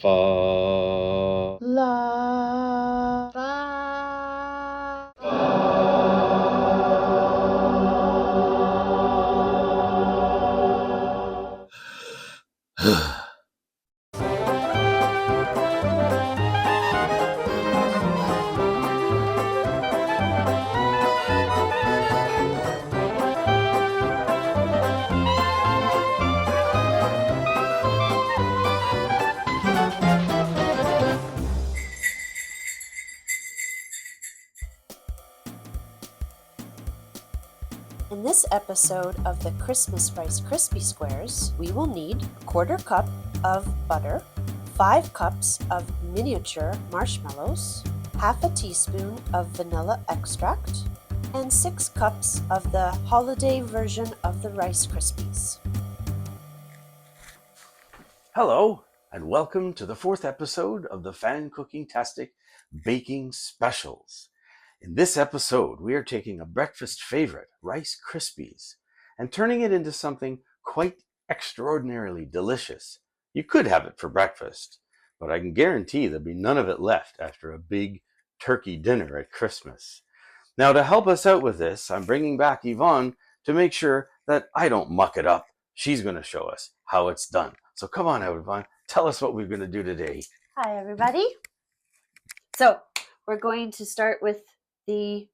Fa La Ba. In this episode of the Christmas Rice Krispie Squares, we will need a 1/4 cup of butter, 5 cups of miniature marshmallows, half a teaspoon of vanilla extract, and 6 cups of the holiday version of the Rice Krispies. Hello, and welcome to the 4th episode of the FanCookingTastic Baking Specials. In this episode, we are taking a breakfast favorite, Rice Krispies, and turning it into something quite extraordinarily delicious. You could have it for breakfast, but I can guarantee there'll be none of it left after a big turkey dinner at Christmas. Now, to help us out with this, I'm bringing back Yvonne to make sure that I don't muck it up. She's going to show us how it's done. So come on out, Yvonne. Tell us what we're going to do today. Hi, everybody. So, we're going to start with the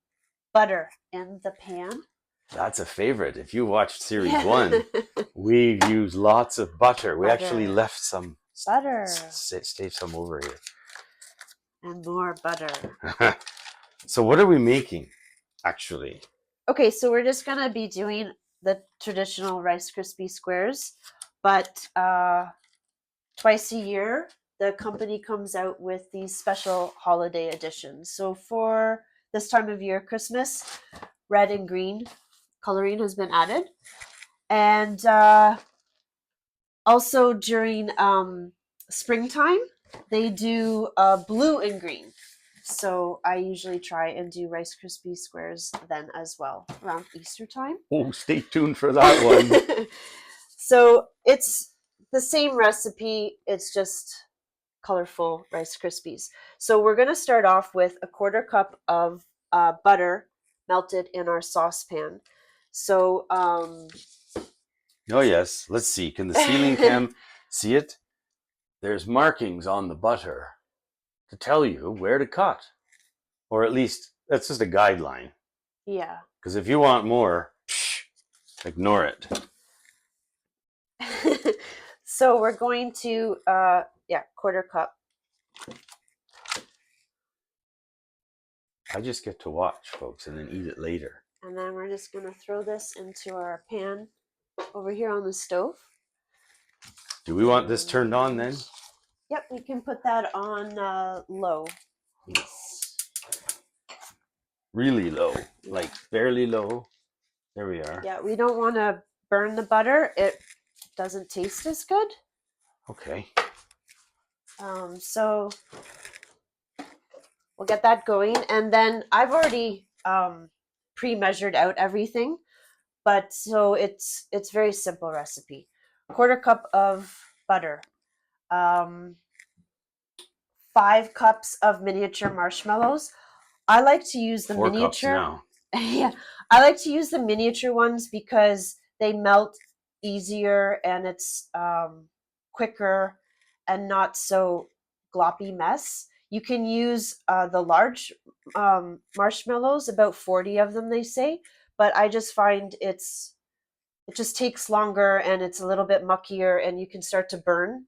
butter in the pan. That's a favorite. If you watched series 1, we use lots of butter. We actually left some butter. Save some over here. And more butter. So what are we making, actually? Okay, so we're just going to be doing the traditional Rice Krispie Squares, but twice a year, the company comes out with these special holiday editions. So for this time of year, Christmas, red and green coloring has been added. And also during springtime, they do blue and green. So I usually try and do Rice Krispie Squares then as well, around Easter time. Oh, stay tuned for that one. So it's the same recipe, it's just colorful Rice Krispies. So we're going to start off with a 1/4 cup of butter melted in our saucepan. So, oh yes, let's see. Can the ceiling cam see it? There's markings on the butter to tell you where to cut. Or at least, that's just a guideline. Yeah. Because if you want more, ignore it. So we're going to, 1/4 cup. I just get to watch, folks, and then eat it later. And then we're just going to throw this into our pan over here on the stove. Do we want this turned on then? Yep, we can put that on low. Yes. Really low, like barely low. There we are. Yeah, we don't want to burn the butter. It doesn't taste as good. Okay. So we'll get that going. And then I've already pre-measured out everything. But so it's very simple recipe. 1/4 cup of butter. 5 cups of miniature marshmallows. I like to use the 4 miniature. cups now. Yeah, I like to use the miniature ones because they melt easier and it's quicker and not so gloppy mess. You can use the large marshmallows, about 40 of them, they say, but I just find it just takes longer and it's a little bit muckier and you can start to burn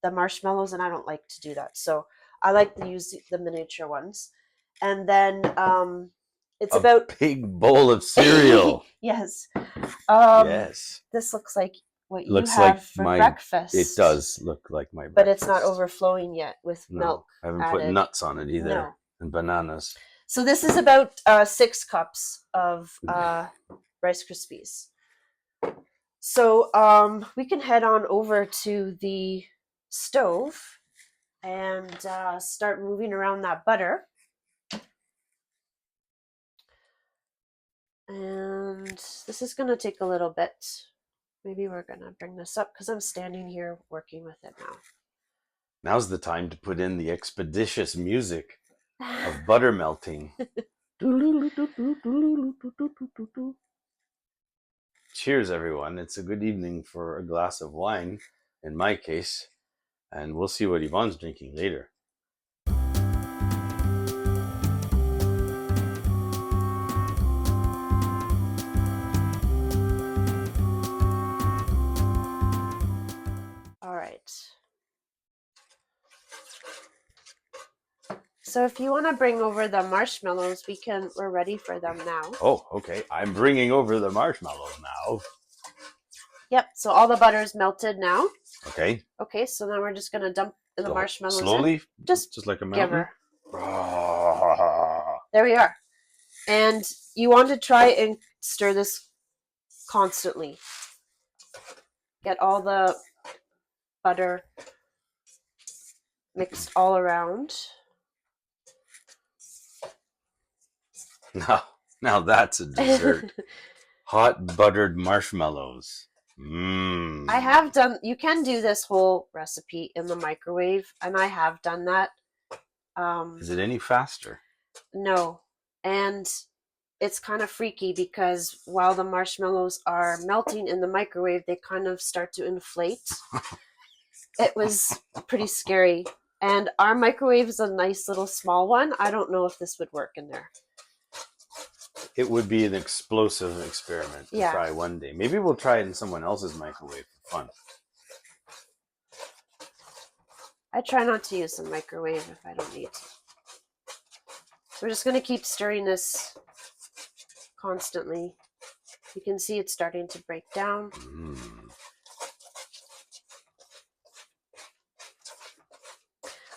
the marshmallows, and I don't like to do that. So I like to use the miniature ones. And then it's about big bowl of cereal. Yes. Yes. This looks like what you Looks have like for my breakfast. It does look like my breakfast. But it's not overflowing yet with milk. I haven't put added. nuts on it either. No. And bananas. So this is about 6 cups of Rice Krispies. So we can head on over to the stove and start moving around that butter. And this is going to take a little bit. Maybe we're going to bring this up because I'm standing here working with it now. Now's the time to put in the expeditious music of butter melting. Cheers, everyone. It's a good evening for a glass of wine, in my case, and we'll see what Yvonne's drinking later. All right. So if you want to bring over the marshmallows, we're ready for them now. Oh, okay. I'm bringing over the marshmallows now. Yep, so all the butter is melted now. Okay. Okay, so now we're just going to dump the marshmallows slowly, in. Just like a mountain. Give her. There we are. And you want to try and stir this constantly. Get all the butter mixed all around. Now that's a dessert. Hot buttered marshmallows. Mmm. You can do this whole recipe in the microwave, and I have done that. Is it any faster? No. And it's kind of freaky because while the marshmallows are melting in the microwave, they kind of start to inflate. It was pretty scary. And our microwave is a nice little small one. I don't know if this would work in there. It would be an explosive experiment to try one day. Maybe we'll try it in someone else's microwave for fun. I try not to use the microwave if I don't need to. So we're just going to keep stirring this constantly. You can see it's starting to break down.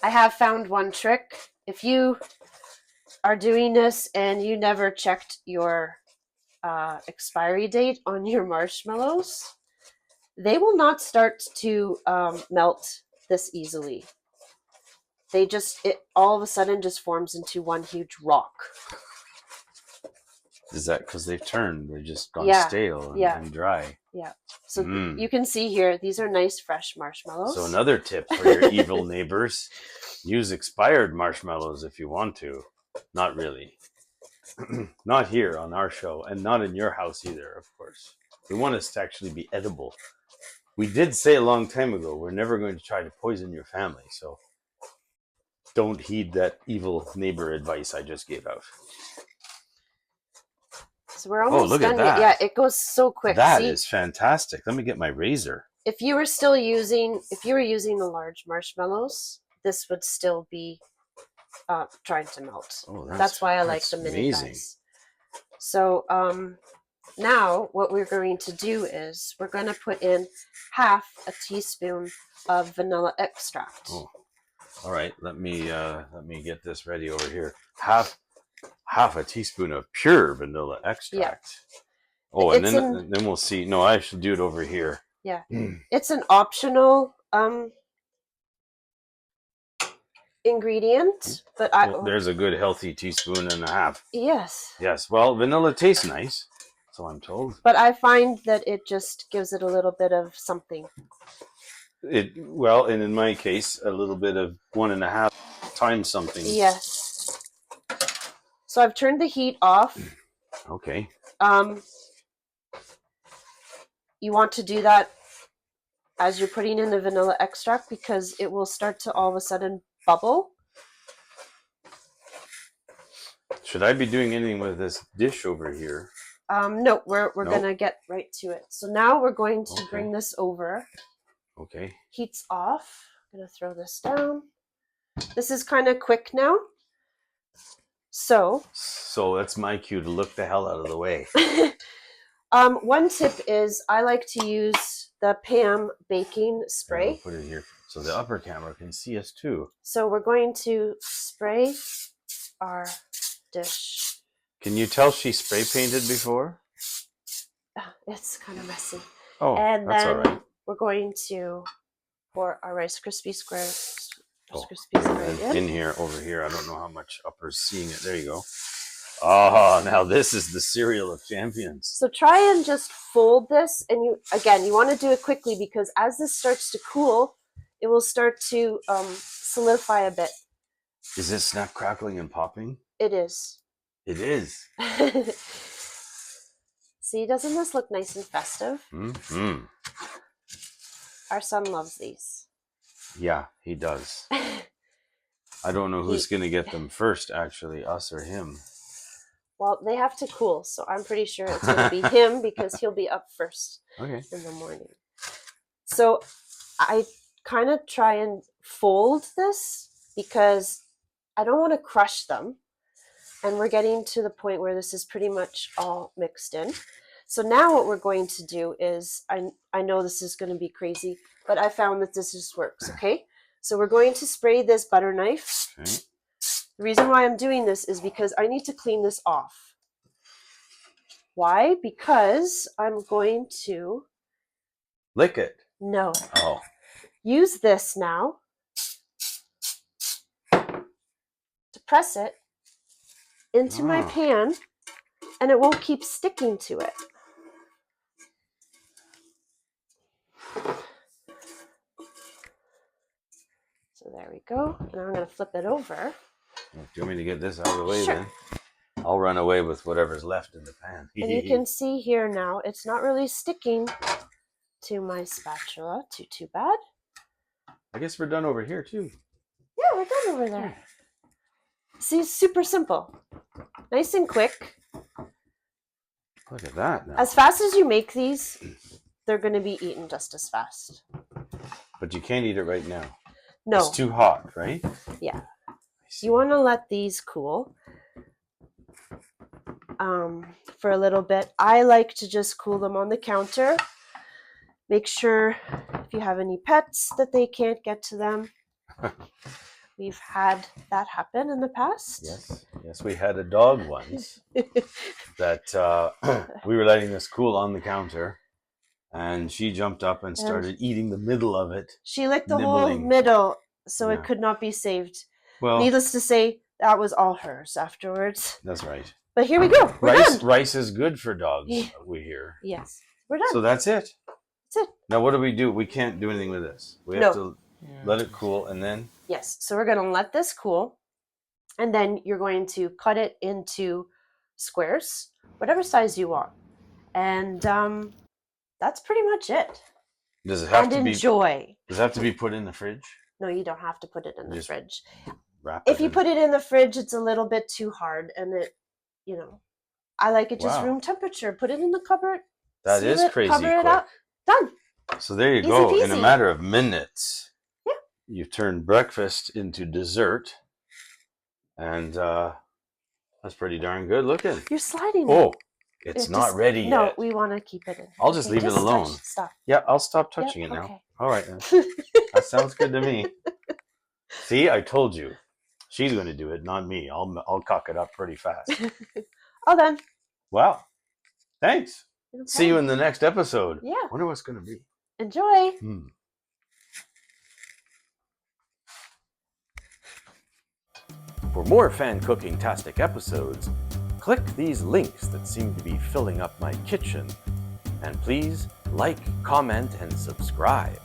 I have found one trick. If you are doing this and you never checked your expiry date on your marshmallows, they will not start to melt this easily. It all of a sudden just forms into one huge rock. Is that because they've turned? They've just gone stale and dry. Yeah. So you can see here, these are nice fresh marshmallows. So another tip for your evil neighbors, use expired marshmallows if you want to. Not really. Not here on our show, and not in your house either, of course. We want this to actually be edible. We did say a long time ago, we're never going to try to poison your family, so don't heed that evil neighbor advice I just gave out. So we're almost look done. At that. Yeah, it goes so quick. That is fantastic. Let me get my razor. If you were using the large marshmallows, this would still be trying to melt. Oh, that's why I like the mini guys. So now what we're going to do is we're going to put in half a teaspoon of vanilla extract. Oh, all right. Let me get this ready over here. Half a teaspoon of pure vanilla extract. Yeah. Oh, and then we'll see. No, I should do it over here. Yeah, it's an optional ingredient, but there's a good healthy teaspoon and a half. Yes. Yes. Well, vanilla tastes nice, so I'm told. But I find that it just gives it a little bit of something. And in my case, a little bit of 1.5 times something. Yes. So I've turned the heat off. Okay. You want to do that as you're putting in the vanilla extract because it will start to all of a sudden bubble. Should I be doing anything with this dish over here? No, we're going to get right to it. So now we're going to bring this over. Okay. Heat's off. I'm going to throw this down. This is kind of quick now. So that's my cue to look the hell out of the way. One tip is I like to use the Pam baking spray. I'll put it here so the upper camera can see us too. So we're going to spray our dish. Can you tell she spray painted before? It's kind of messy. Oh, and that's then all right. We're going to pour our Rice Krispie Squares. In here, over here. I don't know how much upper's seeing it. There you go. Oh, now this is the cereal of champions. So try and just fold this, and you want to do it quickly because as this starts to cool, it will start to solidify a bit. Is this snap, crackling, and popping? It is. It is. See, doesn't this look nice and festive? Mm-hmm. Our son loves these. Yeah, he does. I don't know who's going to get them first, actually, us or him. Well, they have to cool, so I'm pretty sure it's going to be him because he'll be up first in the morning. So I kind of try and fold this because I don't want to crush them. And we're getting to the point where this is pretty much all mixed in. So now what we're going to do is, I know this is going to be crazy, but I found that this just works, okay? So we're going to spray this butter knife. Okay. The reason why I'm doing this is because I need to clean this off. Why? Because I'm going to... Lick it. No. Oh. Use this now to press it into my pan, and it won't keep sticking to it. So there we go. And I'm going to flip it over. Do you want me to get this out of the way Sure. then? I'll run away with whatever's left in the pan. And you can see here now, it's not really sticking to my spatula too bad. I guess we're done over here too. Yeah, we're done over there. See, it's super simple. Nice and quick. Look at that now. As fast as you make these, they're going to be eaten just as fast. But you can't eat it right now. No. It's too hot, right? Yeah. You want to let these cool for a little bit. I like to just cool them on the counter. Make sure if you have any pets that they can't get to them. We've had that happen in the past. Yes, we had a dog once that we were letting this cool on the counter, and she jumped up and started eating the middle of it. She licked the whole middle, so it could not be saved. Well, needless to say, that was all hers afterwards. That's right. But here we go. We're done. Rice is good for dogs, we hear. Yes, we're done. So that's it. That's it. Now what do? We can't do anything with this. We have to let it cool and then... Yes, so we're going to let this cool, and then you're going to cut it into squares, whatever size you want. And that's pretty much it. Does it have to enjoy. Does it have to be put in the fridge? No, you don't have to put it in the fridge. If you put it in the fridge, it's a little bit too hard, and it, I like it just room temperature. Put it in the cupboard. That is crazy cover quick. It up. Done. So there you Easy go. peasy. In a matter of minutes, yeah, you've turned breakfast into dessert, and that's pretty darn good looking. You're sliding. Oh, it's not ready yet. No, we want to keep it in. I'll just leave it alone. Stop. Yeah, I'll stop touching it now. Okay. All right, then. That sounds good to me. See, I told you. She's going to do it, not me. I'll cock it up pretty fast. All done. Wow. Thanks. Okay. See you in the next episode. Yeah. Wonder what's going to be. Enjoy. For more FanCookingTastic episodes, click these links that seem to be filling up my kitchen. And please like, comment, and subscribe.